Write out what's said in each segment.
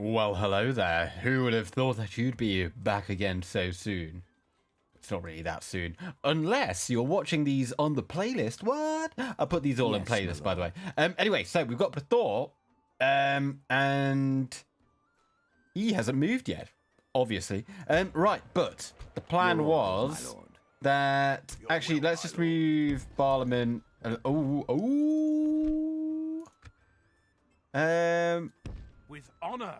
Well, hello there. Who would have thought that you'd be back again so soon? It's not really that soon. Unless you're watching these on the playlist. What? I put these all in playlist, by the way. Anyway, so we've got Thor, and he hasn't moved yet, obviously. Right, but the plan was that... Actually, let's just move Barliman... With honor.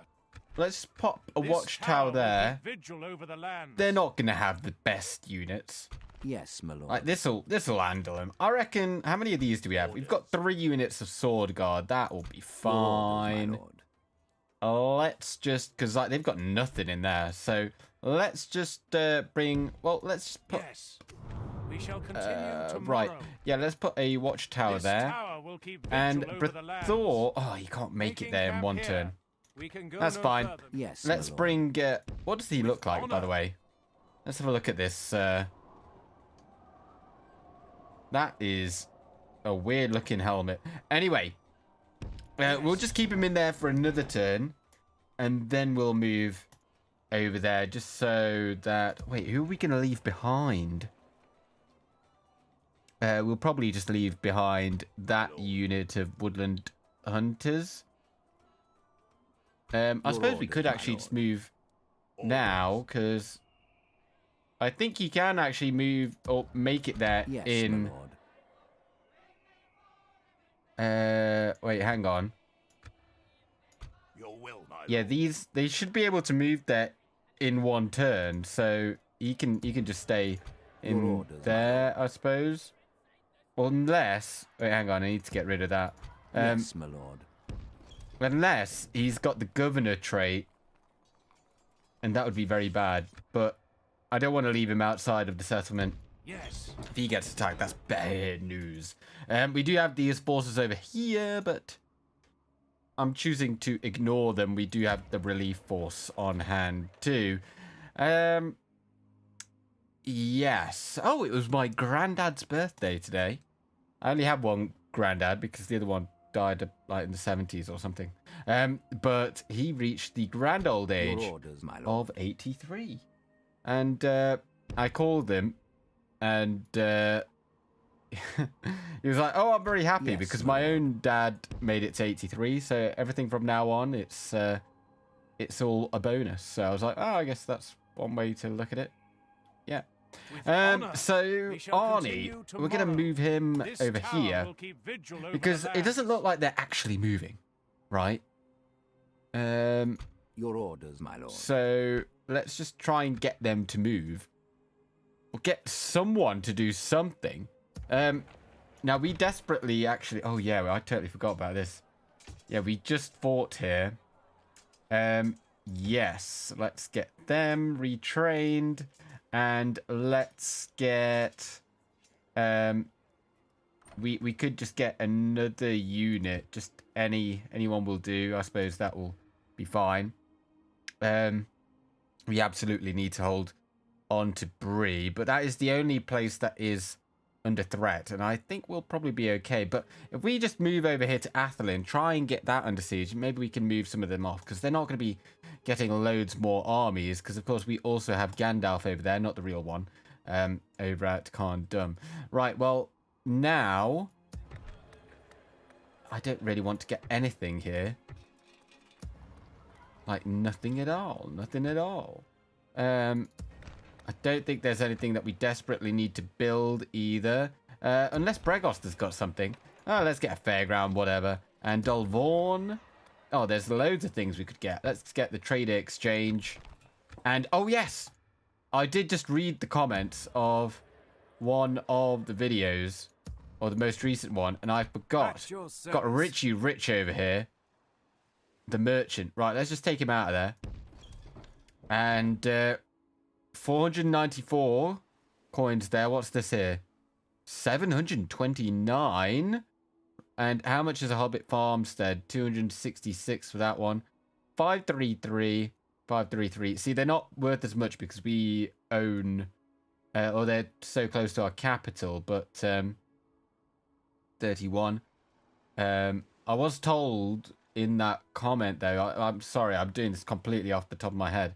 Let's pop a watchtower there. Vigil over the land. They're not gonna have the best units. Yes, my lord. Like this'll handle them. I reckon. How many of these do we have? We've got 3 units of sword guard. That will be fine. Let's just because like they've got nothing in there. So let's just bring. Well, let's just put. Yes. We shall continue tomorrow. Right. Yeah. Let's put a watchtower This there. tower will keep And vigil over the lands. Thor. Oh, you can't make it there in one turn. We can go That's no fine. further. Yes. Let's bring. What does he look like, by the way? Let's have a look at this. That is a weird looking helmet. Anyway, we'll just keep him in there for another turn, and then we'll move over there just so that. Wait, who are we gonna leave behind? We'll probably just leave behind that unit of woodland hunters. I suppose we could actually just move now, because I think you can actually move or make it there in... wait, hang on. Yeah, they should be able to move there in one turn, so you can just stay in there, I suppose. Unless... Wait, hang on, I need to get rid of that. Yes, my lord. Unless he's got the governor trait, and that would be very bad. But I don't want to leave him outside of the settlement. Yes. If he gets attacked, that's bad news. We do have these forces over here, but I'm choosing to ignore them. We do have the relief force on hand too. Yes. Oh, it was my granddad's birthday today. I only had one granddad because the other one died like in the 70s or something. But he reached the grand old age of 83. And I called him, and he was like, oh, I'm very happy because my own dad made it to 83, so everything from now on, it's all a bonus. So I was like, oh, I guess that's one way to look at it. Yeah. So Arnie, we're going to move him over here because it doesn't look like they're actually moving, right? Your orders, my lord. So let's just try and get them to move. Or get someone to do something. Now we desperately actually... Oh yeah, I totally forgot about this. Yeah, we just fought here. Yes, let's get them retrained. And let's get... We could just get another unit. Just anyone will do. I suppose that will be fine. We absolutely need to hold on to Bree, but that is the only place that is under threat, and I think we'll probably be okay. But if we just move over here to Athelin, try and get that under siege, maybe we can move some of them off, because they're not going to be getting loads more armies, because of course we also have Gandalf over there, not the real one, over at Khan Dum. Right, well, now I don't really want to get anything here. Like, nothing at all. Nothing at all. I don't think there's anything that we desperately need to build either. Unless Bregost has got something. Oh, let's get a fairground, whatever. And Dolvorn. Oh, there's loads of things we could get. Let's get the trader exchange. And, oh yes! I did just read the comments of one of the videos. Or the most recent one. And I forgot. Got Richie Rich over here. The merchant. Right, let's just take him out of there. And 494 coins there. What's this here? 729. And how much is a Hobbit farmstead? 266 for that one. 533. 533. See, they're not worth as much because we own... or they're so close to our capital, but... 31. I was told... in that comment, though. I'm sorry, I'm doing this completely off the top of my head.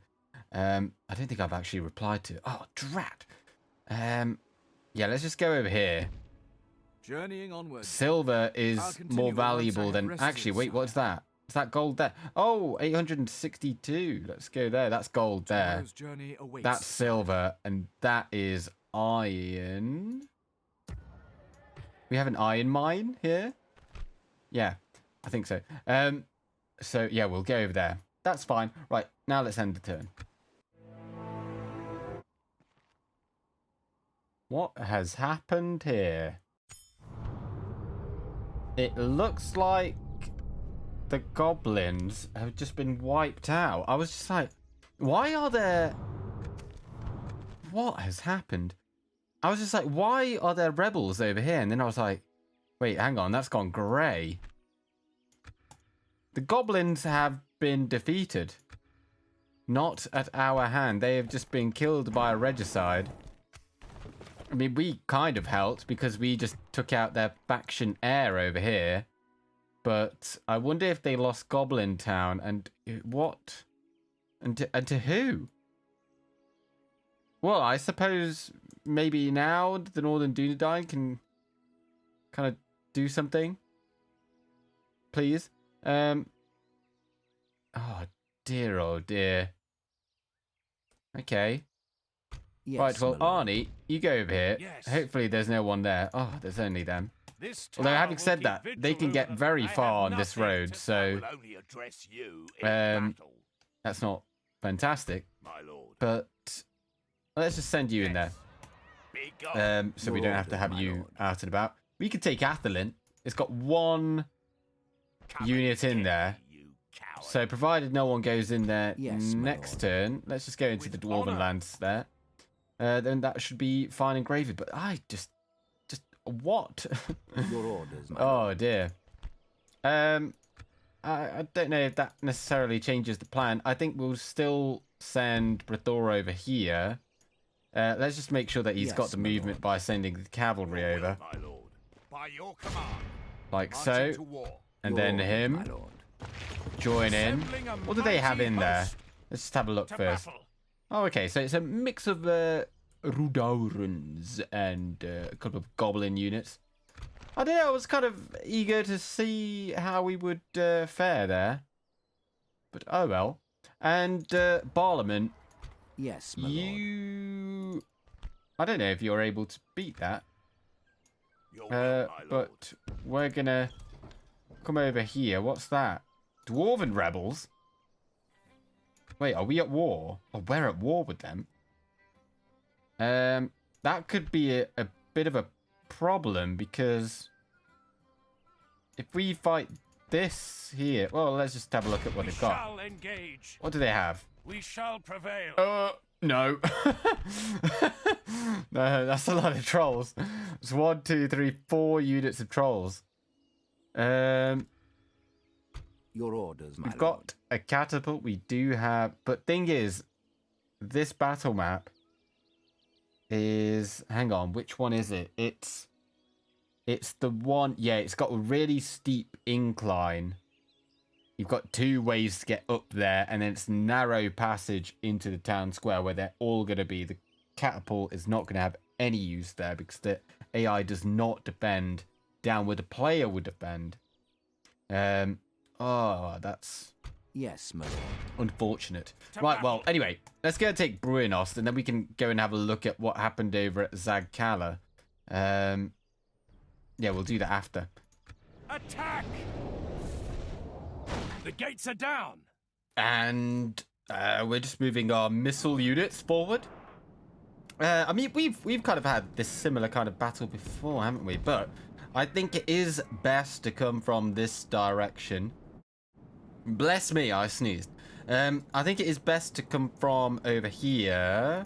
I don't think I've actually replied to it. Oh, drat. Yeah, let's just go over here. Journeying onward. Silver is continue more once I valuable have than... rested, Actually, wait, sire. what's that? Is that gold there? Oh, 862. Let's go there. That's gold there. Tomorrow's journey awaits. That's silver, and that is iron. We have an iron mine here? Yeah, I think so. So, yeah, we'll go over there. That's fine. Right, now let's end the turn. What has happened here? It looks like the goblins have just been wiped out. I was just like, why are there... What has happened? I was just like, why are there rebels over here? And then I was like, wait, hang on, that's gone grey. The goblins have been defeated. Not at our hand. They have just been killed by a regicide. I mean, we kind of helped because we just took out their faction heir over here. But I wonder if they lost Goblin Town and what? And to who? Well, I suppose maybe now the Northern Dunedain can kind of do something. Please. Oh dear, oh dear. Okay. Yes, Right, well, my lord. Arnie, you go over here. Yes. Hopefully there's no one there. Oh, there's only them. This Although tower having will said keep that, vigil they can over get them. very I have far on this nothing road, to- so I will only address you in battle, that's not fantastic. my lord. But let's just send you in there. Be gone. So we don't have to have My you lord. out and about. We could take Athelin. It's got one Come unit and in get there. me, you coward. So provided no one goes in there Yes, my next lord. turn, let's just go into With the Dwarven honour. lands there. Then that should be fine and gravy. But I just what? Your orders, my Oh lord. dear. I don't know if that necessarily changes the plan. I think we'll still send Brithor over here. Let's just make sure that he's got Yes, the my movement lord. by sending the cavalry Your will, over, my lord. By your command, like marching so, to war. and Your then orders, him my lord. join in. Assembling a What do they have mighty in there? host Let's just have a look to first. battle. Oh, okay, so it's a mix of Rudaurans and a couple of goblin units. I don't know, I was kind of eager to see how we would fare there. But oh well. And Barliman, Yes, my lord. you... I don't know if you're able to beat that. Your will, my lord. But we're gonna come over here. What's that? Dwarven rebels? Wait, are we at war? Oh, we're at war with them. That could be a bit of a problem because if we fight this here, well, let's just have a look at what We they've got. shall engage. What do they have? We shall prevail. No. No, that's a lot of trolls. It's 1, 2, 3, 4 units of trolls. Your orders, my We've lord. got a catapult. We do have, but thing is, this battle map is. Hang on, which one is it? It's the one. Yeah, it's got a really steep incline. You've got 2 ways to get up there, and then it's narrow passage into the town square where they're all going to be. The catapult is not going to have any use there because the AI does not defend down where the player would defend. Oh, that's Yes, my lord. unfortunate. To Right, battle. well, anyway, let's go and take Bruinost, and then we can go and have a look at what happened over at Zagh. Yeah, we'll do that after. Attack! The gates are down. And we're just moving our missile units forward. I mean, we've kind of had this similar kind of battle before, haven't we? But I think it is best to come from this direction. Bless me, I sneezed. I think it is best to come from over here.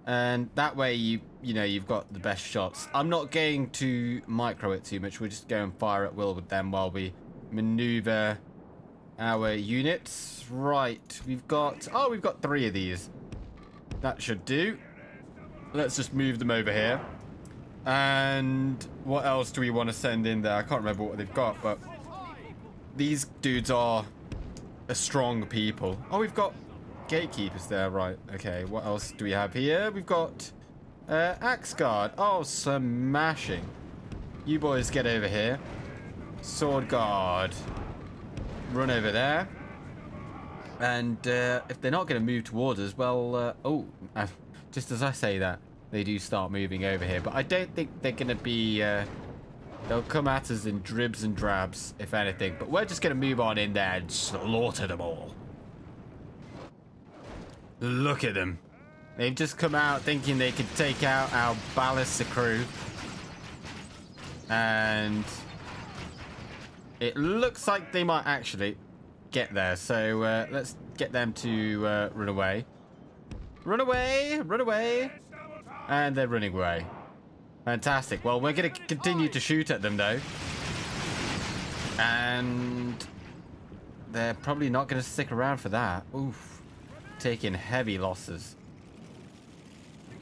And that way you've got the best shots. I'm not going to micro it too much. We'll just go and fire at will with them while we maneuver our units. Right, we've got 3 of these. That should do. Let's just move them over here. And what else do we want to send in there? I can't remember what they've got, but these dudes are a strong people. Oh, we've got gatekeepers there, right? Okay, what else do we have here? We've got axe guard. Oh, smashing! You boys get over here. Sword guard, run over there. And if they're not going to move towards us, well, just as I say that, they do start moving over here. But I don't think they're going to be, they'll come at us in dribs and drabs, if anything. But we're just going to move on in there and slaughter them all. Look at them. They've just come out thinking they could take out our ballista crew. And it looks like they might actually get there. So let's get them to run away. Run away! Run away! And they're running away. Fantastic. Well, we're going to continue to shoot at them, though. And they're probably not going to stick around for that. Oof. Taking heavy losses.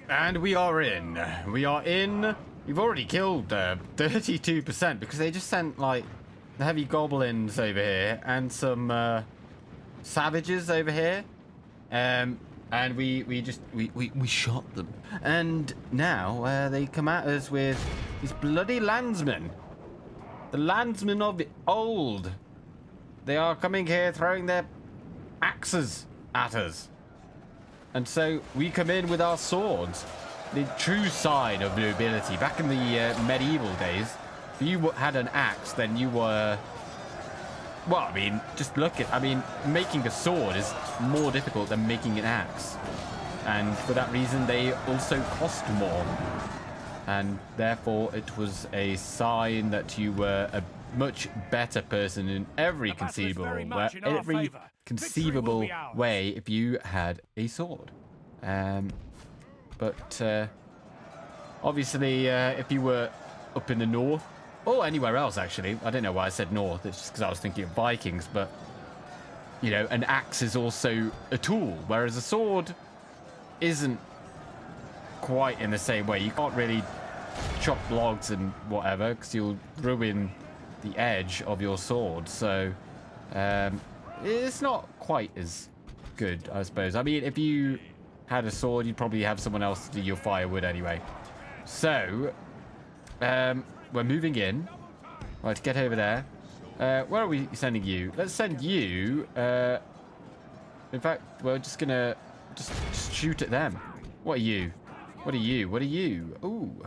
And we are in. We are in. We've already killed 32% because they just sent, like, the heavy goblins over here and some savages over here. And we shot them. And now they come at us with these bloody landsmen. The landsmen of the old. They are coming here throwing their axes at us. And so we come in with our swords. The true sign of nobility. Back in the medieval days, if you had an axe, then you were... Well, I mean, just look at... I mean, making a sword is more difficult than making an axe. And for that reason, they also cost more. And therefore, it was a sign that you were a much better person in every conceivable way if you had a sword. But obviously, if you were up in the north, or anywhere else, actually. I don't know why I said north. It's just because I was thinking of Vikings. But, you know, an axe is also a tool, whereas a sword isn't quite in the same way. You can't really chop logs and whatever because you'll ruin the edge of your sword. So it's not quite as good, I suppose. I mean, if you had a sword, you'd probably have someone else to do your firewood anyway. So we're moving in. Right, get over there. Where are we sending you? Let's send you. In fact, we're just gonna just shoot at them. What are you? What are you? What are you? Ooh.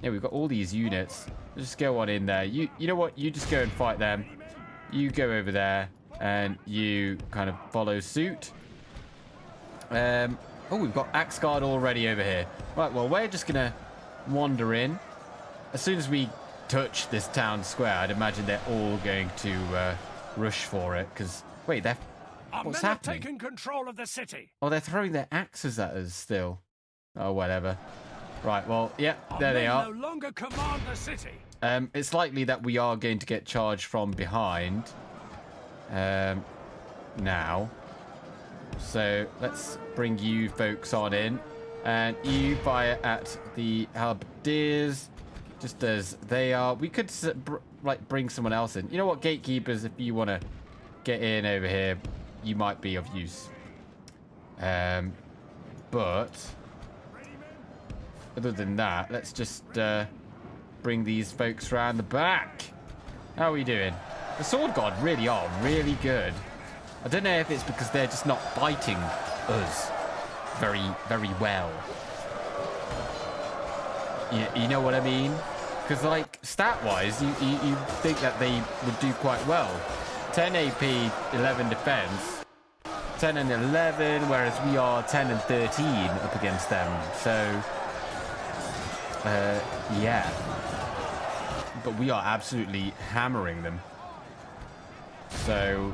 Yeah, we've got all these units. Just go on in there. You know what? You just go and fight them. You go over there and you kind of follow suit. Oh, we've got Axe Guard already over here. Right, well, we're just gonna wander in. As soon as we touch this town square, I'd imagine they're all going to rush for it. Because wait, they're what's happening? Taking control of the city. Oh, they're throwing their axes at us still. Oh, whatever. Right, well, yeah, there they are. No longer command the city. It's likely that we are going to get charged from behind. Now. So let's bring you folks on in. And you fire at the halberdiers. Just as they are. We could like bring someone else in. You know what, gatekeepers, if you want to get in over here, you might be of use. But other than that, let's just bring these folks around the back. How are we doing? The Sword Guard really are really good. I don't know if it's because they're just not fighting us very, very well. You know what I mean? Because, like, stat-wise, you think that they would do quite well. 10 AP, 11 defense, 10 and 11, whereas we are 10 and 13 up against them. So, yeah. But we are absolutely hammering them. So,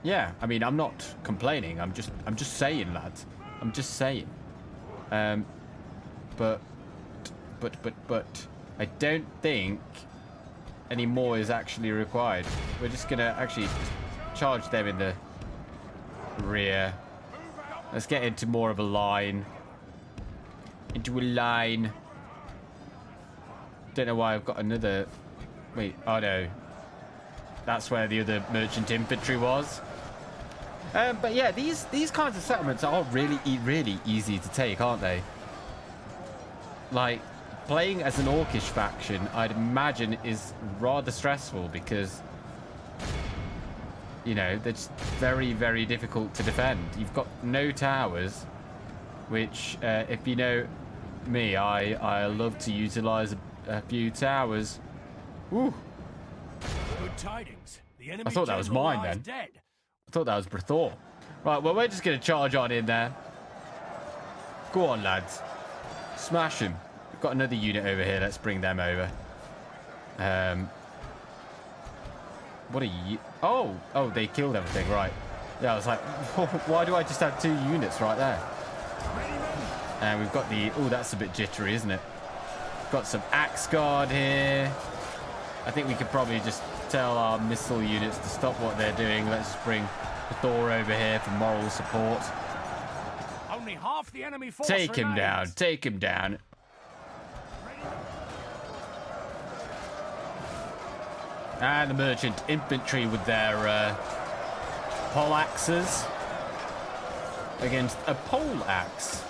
yeah. I mean, I'm not complaining. I'm just saying, lads. I'm just saying. But I don't think any more is actually required. We're just gonna actually charge them in the rear. Let's get into more of a line. Into a line. Don't know why I've got another... Wait, oh no. that's where the other merchant infantry was. But yeah, these kinds of settlements are really easy to take, aren't they? Like, playing as an orcish faction, I'd imagine, is rather stressful because, you know, they're just very difficult to defend. You've got no towers, which, if you know me, I love to utilize a few towers. Ooh. Good tidings. The enemy I thought that was general mine lies then. dead. I thought that was Brethor. Right, well, we're just going to charge on in there. Go on, lads. Smash him. We've got another unit over here. Let's bring them over. What are you... Oh, they killed everything. Right. Yeah, I was like, why do I just have 2 units right there? And we've got the... Oh, that's a bit jittery, isn't it? Got some Axe Guard here. I think we could probably just tell our missile units to stop what they're doing. Let's bring Thor over here for moral support. Only half the enemy force Take him down. remains. Take him down. And the merchant infantry with their poleaxes against a pole axe.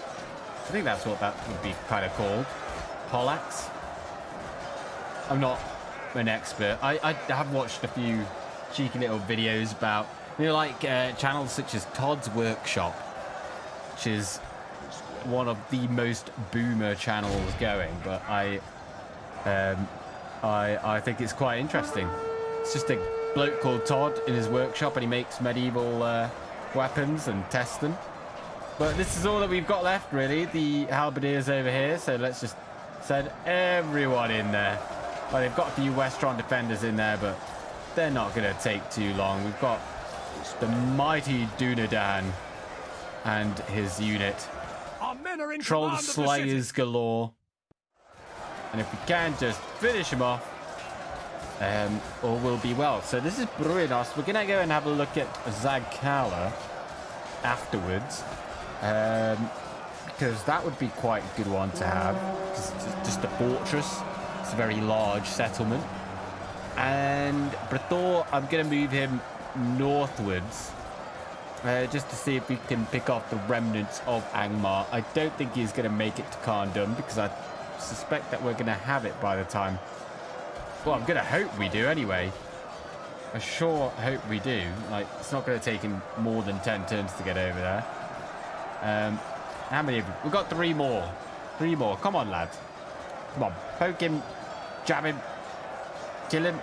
I think that's what that would be kind of called. Poleaxe. I'm not an expert. I have watched a few cheeky little videos about, you know, like channels such as Todd's Workshop, which is one of the most boomer channels going, but I think it's quite interesting. It's just a bloke called Todd in his workshop, and he makes medieval weapons and tests them. But this is all that we've got left, really. The halberdiers over here, so let's just send everyone in there. Well, they've got a few Westron defenders in there, but they're not going to take too long. We've got the mighty Dunedain and his unit. Our men are in Troll command of the slayers city. galore. And if we can just finish them off, all will be well. So this is Bruinost. We're going to go and have a look at Zagh afterwards. Because that would be quite a good one to have. It's just a fortress. It's a very large settlement. And Brethor, I'm going to move him northwards. Just to see if we can pick off the remnants of Angmar. I don't think he's going to make it to Kharndum because I suspect that we're going to have it by the time. Well, I'm going to hope we do anyway. I sure hope we do. Like, it's not going to take him more than 10 turns to get over there. How many have we? We've got 3 more. 3 more. Come on, lads. Come on. Poke him. Jab him. Kill him.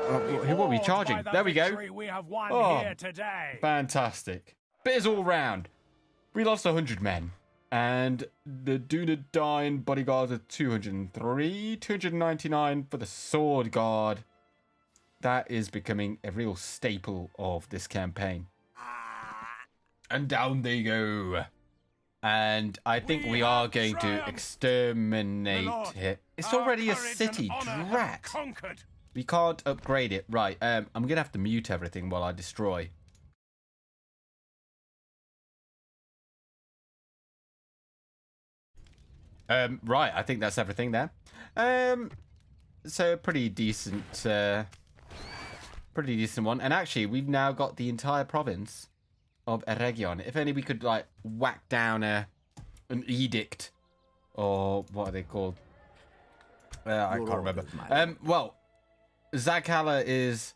Who are we charging? There we go. We have won here today. Fantastic. Biz all round. We lost 100 men. And the Dunedain bodyguards are 203. 299 for the sword guard. That is becoming a real staple of this campaign. And down they go. And I think we are going to exterminate it. It's already a city. Drat. We can't upgrade it. Right, I'm going to have to mute everything while I destroy. Right, I think that's everything there. So pretty decent one. And actually, we've now got the entire province of Eregion. If only we could, like, whack down an edict. Or what are they called? I can't remember. Well, Zagh is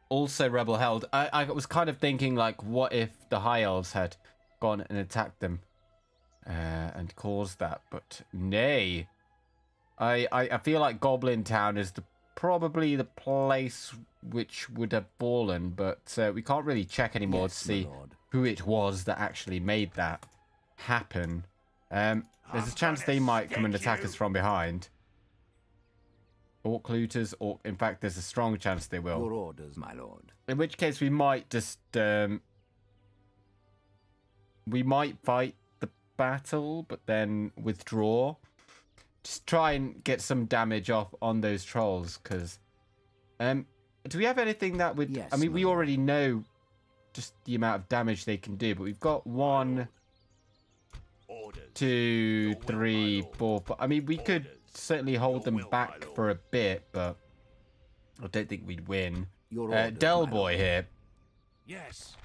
also rebel held. I was kind of thinking, like, what if the High Elves had gone and attacked them and caused that? But nay. I feel like Goblin Town is probably the place which would have fallen, but we can't really check anymore to see who it was that actually made that happen. There's a chance they might come and attack us from behind. Orc looters, or in fact, there's a strong chance they will. Your orders, my lord. In which case, we might just we might fight the battle, but then withdraw. Just try and get some damage off on those trolls, because do we have anything that would? Yes, I mean, we already know just the amount of damage they can do, but we've got 1, 2, 3, 4, 5. I mean, we could certainly hold them back for a bit, but I don't think we'd win. Your orders, Del my Boy lord. here. Yes.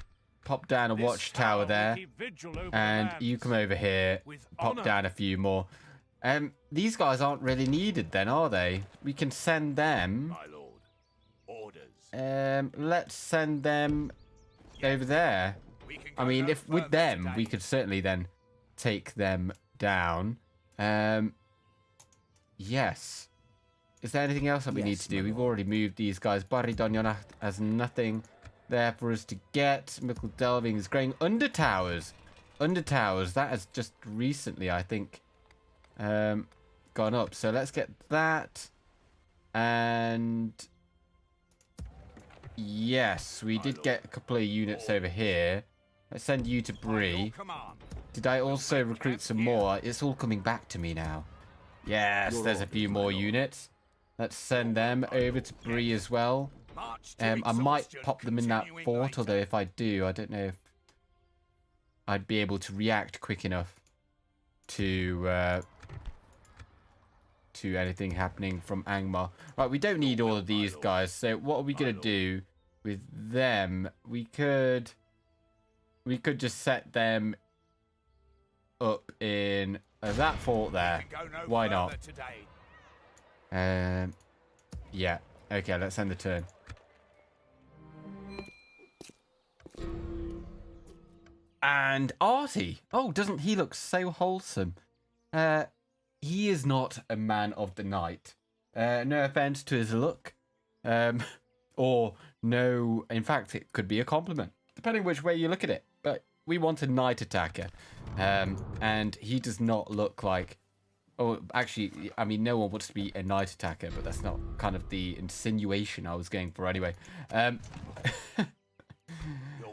Pop down a This watchtower tower will there. keep vigil over And the you lands. come over here. With Pop honor. down a few more. These guys aren't really needed then, are they? We can send them. My lord. Orders. Let's send them over there. We can I go mean, no if with further them, today. we could certainly then take them down. Yes. Is there anything else that we need Yes, to do? my We've lord. already moved these guys. Barry has nothing there for us to get. Mickle Delving is growing. Undertowers. Undertowers. That has just recently, I think, gone up. So let's get that. And yes, we did get a couple of units over here. Let's send you to Bree. Command. Did I also recruit some more? It's all coming back to me now. Yes, Your there's a orders, few my more lord. units. Let's send them over to Bree as well. March to I might exhaustion, pop them in that continuing fort, later. although if I do, I don't know if I'd be able to react quick enough to anything happening from Angmar. Right, we don't need all of these guys, so what are we going to do with them? We could just set them up in that fort there. We can go no Why further not? Today. Yeah. Okay, let's end the turn. And Artie. Oh, doesn't he look so wholesome? He is not a man of the night. No offense to his look. Or no, in fact, it could be a compliment, depending which way you look at it. But we want a night attacker. And he does not look like... Oh, actually, I mean, no one wants to be a night attacker, but that's not kind of the insinuation I was going for anyway. Your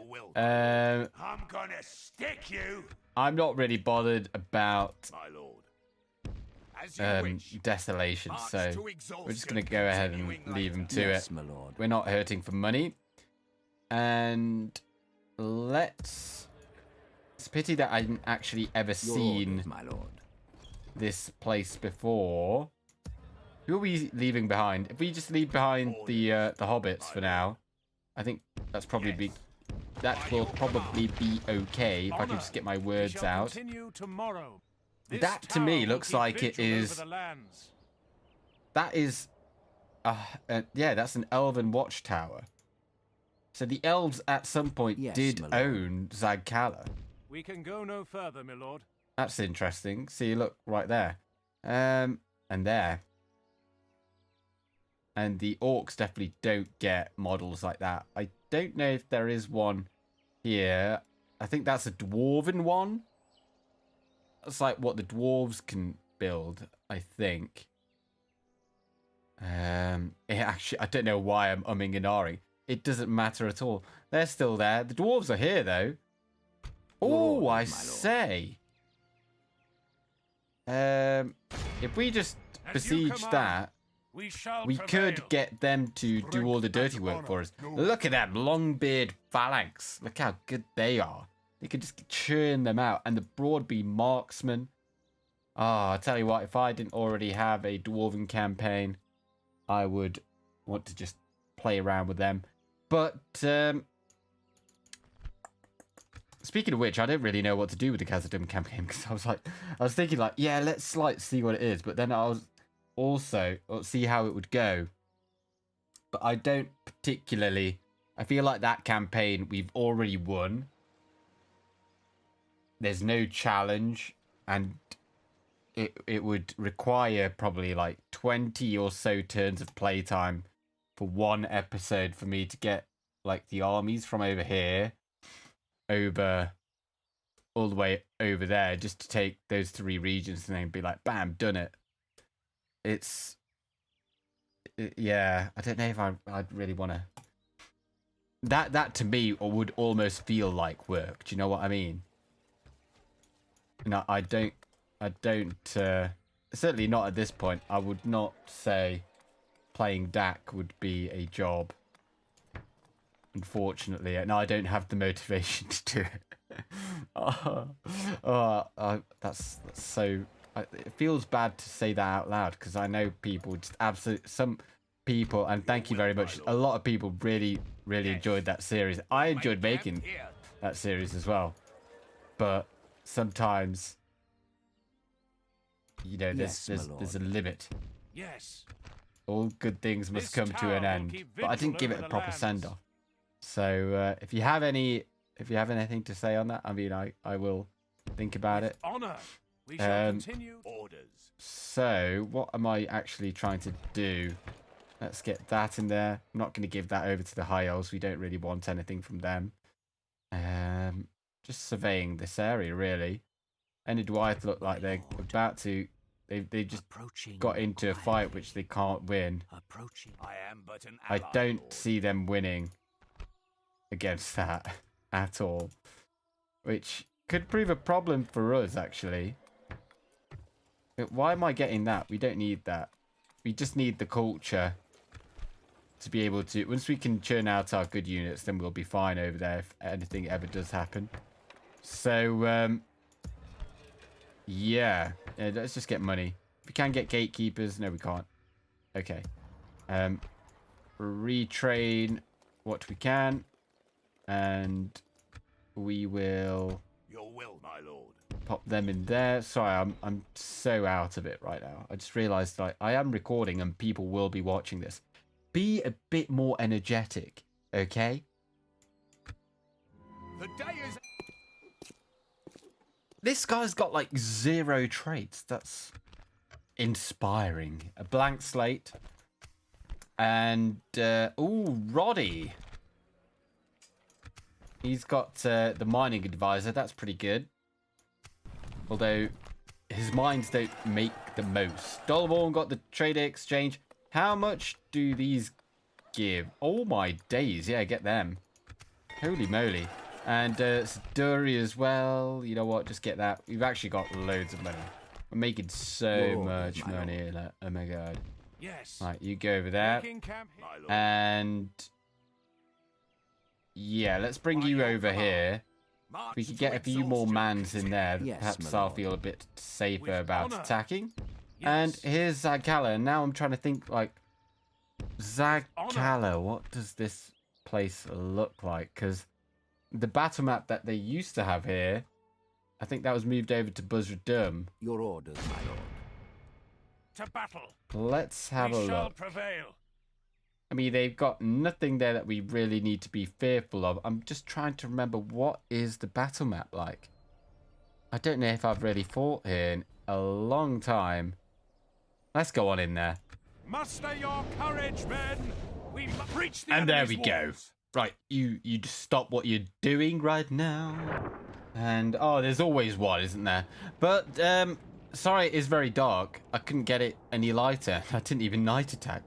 will. I'm gonna stick you, I'm not really bothered about my lord. As you wish. desolation, March so to we're just exhaustion, going to go ahead and continuing leave him later. to Yes, it. my lord. We're not hurting for money. And let's... It's a pity that I didn't actually ever Your seen orders, my lord. this place before. Who are we leaving behind? If we just leave behind the hobbits for now, I think that's probably that will probably be okay if I can just get my We words shall out. continue tomorrow. This That to tower me will looks keep like it vigil over is. the lands. That is, yeah, that's an elven watchtower. So the elves at some point Yes, did my lord. own Zagh. We can go no further, my lord. That's interesting. See, look right there, and there. And the orcs definitely don't get models like that. I don't know if there is one here. I think that's a dwarven one. That's like what the dwarves can build, I think. It actually, I don't know why I'm umming and ahhing. It doesn't matter at all. They're still there. The dwarves are here, though. Oh, orders, I my lord. say. If we just As you besiege command. that, We shall we prevail. could get them to do all the dirty work for us. Look at them Longbeard phalanx. Look how good they are. They could just churn them out. And the Broadbeam marksman. Ah, I tell you what, if I didn't already have a dwarven campaign, I would want to just play around with them. But speaking of which, I don't really know what to do with the Khazad-dûm campaign, because I was thinking like, yeah, let's like see what it is. But then I was also see how it would go. But I don't particularly. I feel like that campaign we've already won. There's no challenge, and it would require probably like 20 or so turns of playtime for one episode for me to get like the armies from over here over all the way over there, just to take those 3 regions and then be like, bam, done it. Yeah, I don't know if I'd really want to. That to me would almost feel like work. Do you know what I mean? No, I don't. Certainly not at this point. I would not say playing DAC would be a job. Unfortunately, and I don't have the motivation to do it. That's so. It feels bad to say that out loud, because I know people just absolutely people, and thank you very much. A lot of people really enjoyed that series. I enjoyed making that series as well. But sometimes, you know, Yes, my there's a lord. limit. Yes. All good things must This come to tower an will end. keep But I didn't vigil give it over a the proper lands. send off. So if you have anything to say on that, I mean, I will think about With it. honor, we shall continue orders. So what am I actually trying to do? Let's get that in there. I'm not going to give that over to the high elves. We don't really want anything from them. Just surveying this area, really. Any Dwyeth look like they're about to... They just got into a fight which they can't win. I am but an I ally, don't Lord. see them winning against that at all. Which could prove a problem for us, actually. But why am I getting that? We don't need that. We just need the culture to be able to... Once we can churn out our good units, then we'll be fine over there if anything ever does happen. So, yeah, let's just get money. If we can get gatekeepers, no, we can't. Okay. Retrain what we can, and we will Your will, my lord. pop them in there. Sorry, I'm so out of it right now. I just realized like I am recording and people will be watching this. Be a bit more energetic, okay? The day is... This guy's got like 0 traits. That's inspiring. A blank slate. And, ooh, Roddy. He's got the mining advisor. That's pretty good. Although, his mines don't make the most. Dolborn got the trade exchange. How much do these give? Oh my days. Yeah, get them. Holy moly. And Siduri as well. You know what? Just get that. We've actually got loads of money. We're making so much money. Like, oh my god. Yes. Right, you go over there. Making camp, my lord. And yeah, let's bring you over here. March If we could to get a few more exhaustion. mans in there, Yes, perhaps my I'll lord. feel a bit safer With about honor. attacking. Yes. And here's Zagh. Now I'm trying to think, like, Zagh, honor. what does this place look like? Because the battle map that they used to have here, I think that was moved over to Buzzradum. Your orders, my lord. To battle. Let's have We a shall look. prevail. I mean, they've got nothing there that we really need to be fearful of. I'm just trying to remember, what is the battle map like? I don't know if I've really fought here in a long time. Let's go on in there. Muster your courage, men. We breach the And there enemy's we go. walls. Right, you just stop what you're doing right now. And, oh, there's always one, isn't there? But, sorry, it is very dark. I couldn't get it any lighter. I didn't even night attack.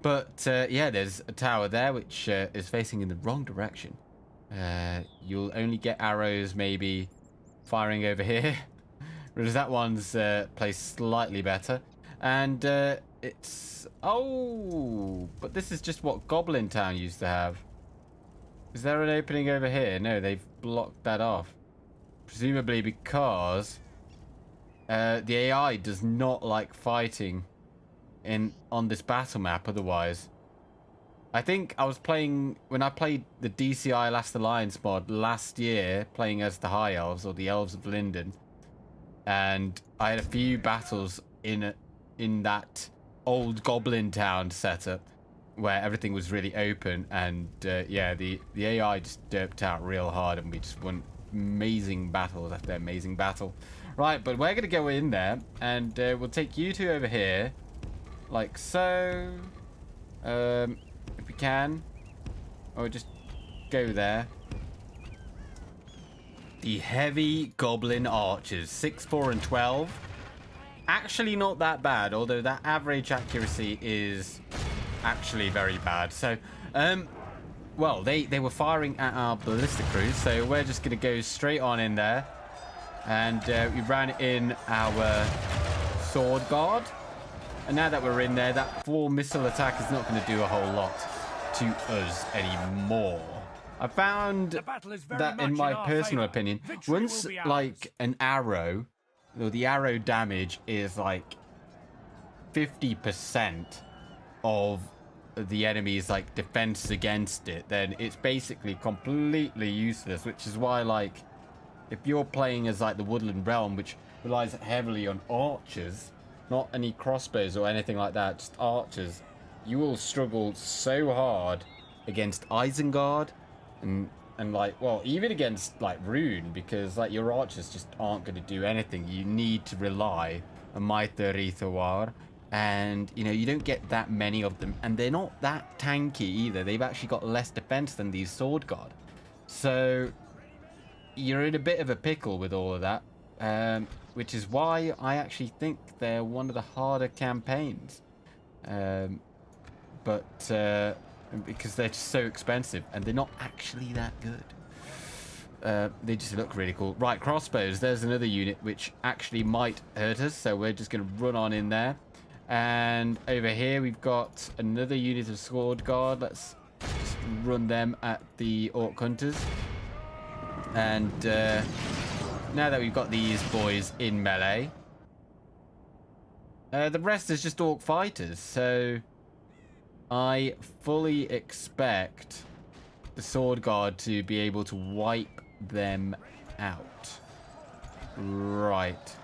But, yeah, there's a tower there, which is facing in the wrong direction. You'll only get arrows, maybe, firing over here. Whereas that one's placed slightly better. And, it's... Oh! But this is just what Goblin Town used to have. Is there an opening over here? No, they've blocked that off. Presumably because the AI does not like fighting on this battle map otherwise. I think I was playing... When I played the DCI Last Alliance mod last year, playing as the High Elves, or the Elves of Linden, and I had a few battles in that old Goblin Town setup, where everything was really open, and yeah, the AI just derped out real hard, and we just won amazing battles after amazing battle. Right, but we're gonna go in there, and we'll take you two over here, like so, if we can, or just go there. The heavy goblin archers, 6, 4, and 12. Actually not that bad, although that average accuracy is actually very bad. So, well, they were firing at our ballista crews, so we're just going to go straight on in there. And we ran in our sword guard. And now that we're in there, that 4 missile attack is not going to do a whole lot to us anymore. I found The battle is very that, much in my our personal favor. opinion, Victory once will be ours. like an arrow, or the arrow damage is like 50% of the enemy's like defense against it, then it's basically completely useless, which is why, like, if you're playing as like the Woodland Realm, which relies heavily on archers, not any crossbows or anything like that, just archers, you will struggle so hard against Isengard and like, well, even against like Rune, because like your archers just aren't going to do anything. You need to rely on Maither Ithawar, and you know, you don't get that many of them, and they're not that tanky either. They've actually got less defense than these Sword Guard, so you're in a bit of a pickle with all of that, which is why I actually think they're one of the harder campaigns, but because they're just so expensive and they're not actually that good. They just look really cool. Right, crossbows. There's another unit which actually might hurt us, so we're just going to run on in there. And over here we've got another unit of Sword Guard. Let's just run them at the Orc Hunters. And now that we've got these boys in melee, the rest is just Orc fighters, so I fully expect the Sword Guard to be able to wipe them out. Right.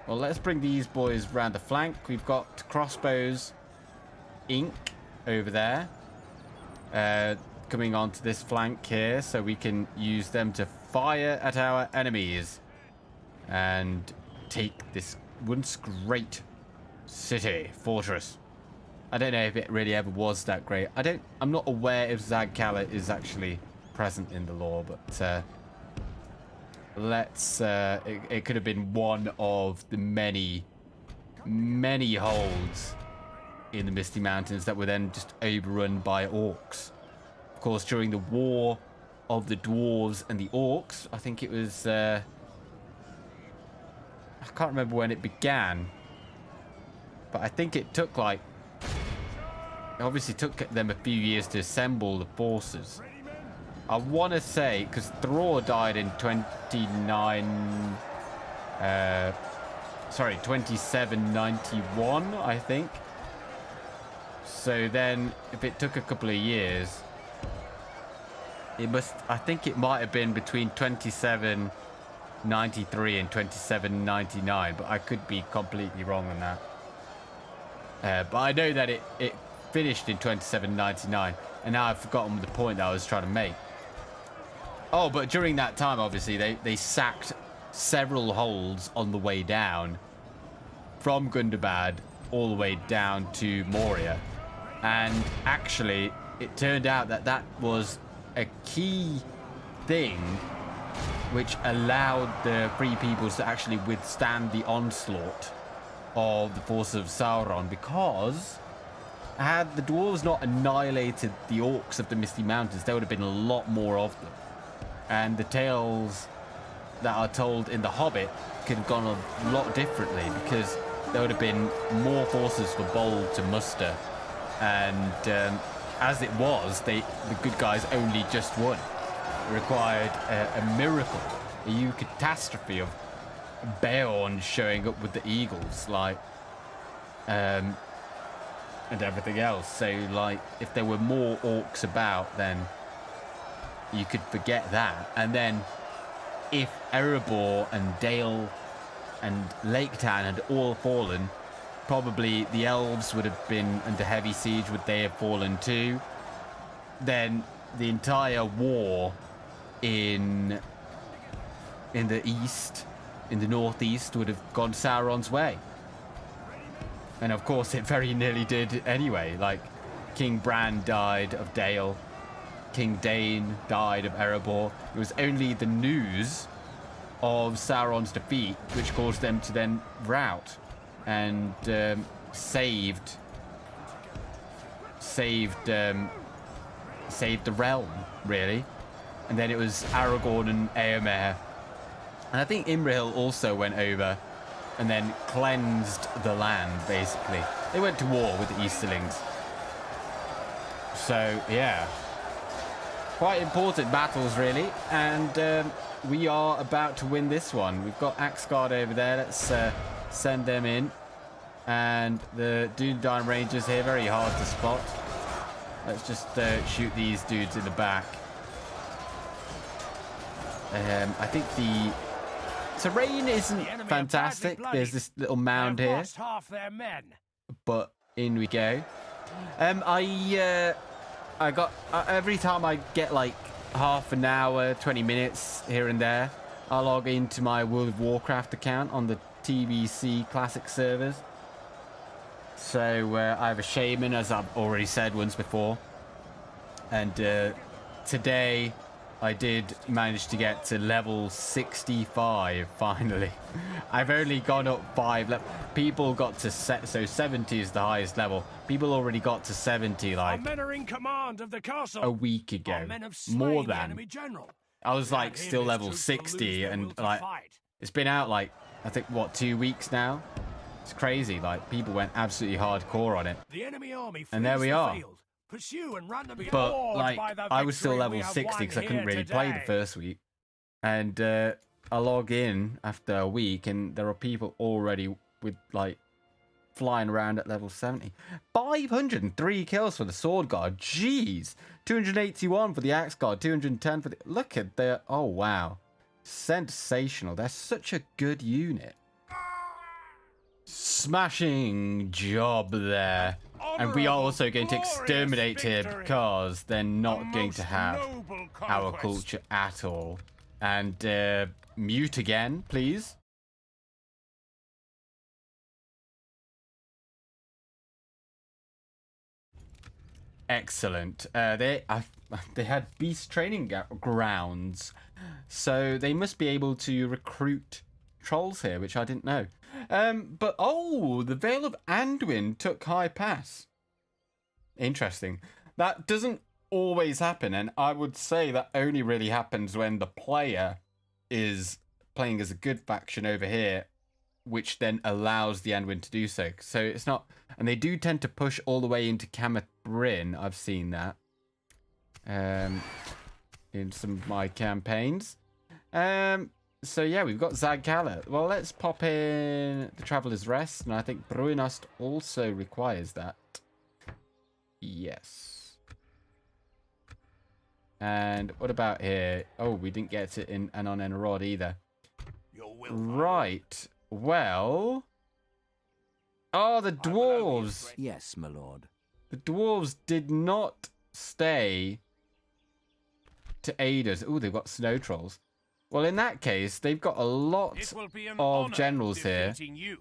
Well, let's bring these boys round the flank. We've got crossbows ink over there, coming onto this flank here, so we can use them to fire at our enemies and take this once great city, fortress. I don't know if it really ever was that great. I'm not aware if Zagh Kala is actually present in the lore, but it could have been one of the many holds in the Misty Mountains that were then just overrun by orcs. Of course, during the War of the Dwarves and the Orcs, I think it was, I can't remember when it began, but I think it took like, it obviously took them a few years to assemble the forces. I want to say, because Thror died in 2791, I think. So then, if it took a couple of years, I think it might have been between 2793 and 2799, but I could be completely wrong on that. But I know that it finished in 2799, and now I've forgotten the point that I was trying to make. Oh, but during that time, obviously, they sacked several holds on the way down from Gundabad all the way down to Moria. And actually, it turned out that that was a key thing which allowed the Free Peoples to actually withstand the onslaught of the forces of Sauron, because had the dwarves not annihilated the orcs of the Misty Mountains, there would have been a lot more of them. And the tales that are told in The Hobbit could have gone a lot differently, because there would have been more forces for Bold to muster. And as it was, the good guys only just won. It required a miracle, a catastrophe of Beorn showing up with the eagles, like, and everything else. So, like, if there were more orcs about, then you could forget that. And then if Erebor and Dale and Lake Town had all fallen, probably the elves would have been under heavy siege. Would they have fallen too? Then the entire war in the east, in the northeast, would have gone Sauron's way. And of course it very nearly did anyway. Like, King Bran died of Dale, King Dane died of Erebor. It was only the news of Sauron's defeat which caused them to then rout and saved the realm, really. And then it was Aragorn and Éomer, and I think Imrahil also went over and then cleansed the land, basically. They went to war with the Easterlings. So yeah, quite important battles, really. And we are about to win this one. We've got Axgard over there. Let's send them in. And the Dunedain Rangers here, very hard to spot. Let's just shoot these dudes in the back. I think the terrain isn't The enemy are fantastic. badly There's this little mound They've here, lost half their men. but in we go. I got every time I get like half an hour, 20 minutes here and there, I log into my World of Warcraft account on the TBC Classic servers. So I have a shaman, as I've already said once before, and today I did manage to get to level 65 finally. I've only gone up 5 levels. People got to so 70 is the highest level. People already got to 70 Our like men are in command of the castle. a week Our ago. men have slain More the than. enemy general. I was like Can't hear still his level troops will lose 60 their will and to like fight. it's been out like I think what 2 weeks now. It's crazy. Like people went absolutely hardcore on it. The enemy army And there flees we the are. Field. Pursue and run them But awed like by the I was still victory level we have 60 won because I couldn't here really play the today. first week. And I log in after a week and there are people already with like flying around at level 70. 503 kills for the sword guard. Jeez. 281 for the axe guard. 210 for the... Look at their... Oh, wow. Sensational. They're such a good unit. Smashing job there. And we are also going to exterminate here because they're not going to have our culture at all. And mute again, please. Excellent. They had beast training grounds, so they must be able to recruit trolls here, which I didn't know. But oh, the Vale of Anduin took High Pass. Interesting. That doesn't always happen, and I would say that only really happens when the player is playing as a good faction over here, which then allows the Anduin to do so. So it's not, and they do tend to push all the way into Camath Bryn. I've seen that in some of my campaigns. So yeah, we've got Zagh. Well, let's pop in the Traveller's Rest, and I think Bruinost also requires that. Yes. And what about here? Oh, we didn't get it in Anon and Rod either. Your will, Right. Well. Oh, the dwarves. Yes, my lord. The dwarves did not stay to aid us. Oh, they've got snow trolls. Well, in that case, they've got a lot It will be an of honor generals here. defeating you.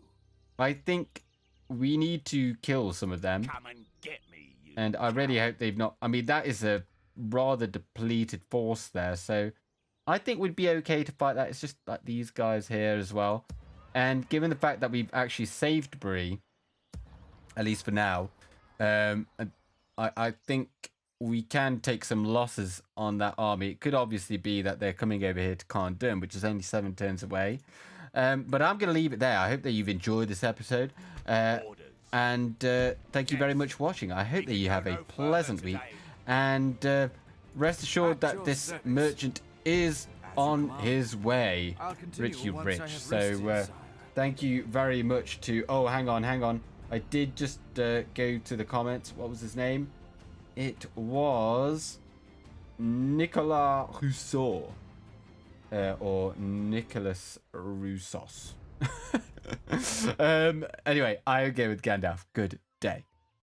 I think we need to kill some of them. Come and get me, you And I really hope they've not... I mean, that is a rather depleted force there. So I think we'd be okay to fight that. It's just like these guys here as well. And given the fact that we've actually saved Bree, at least for now, I think we can take some losses on that army. It could obviously be that they're coming over here to Khandun, which is only 7 turns away. But I'm going to leave it there. I hope that you've enjoyed this episode. And thank you very much for watching. I hope that you have a pleasant week. And rest assured that this merchant is on his way, Richie Rich. So thank you very much to... Oh, hang on. I did just go to the comments. What was his name? It was Nicolas Rousseau. Or Nicholas Roussos. Anyway, I go with Gandalf. Good day.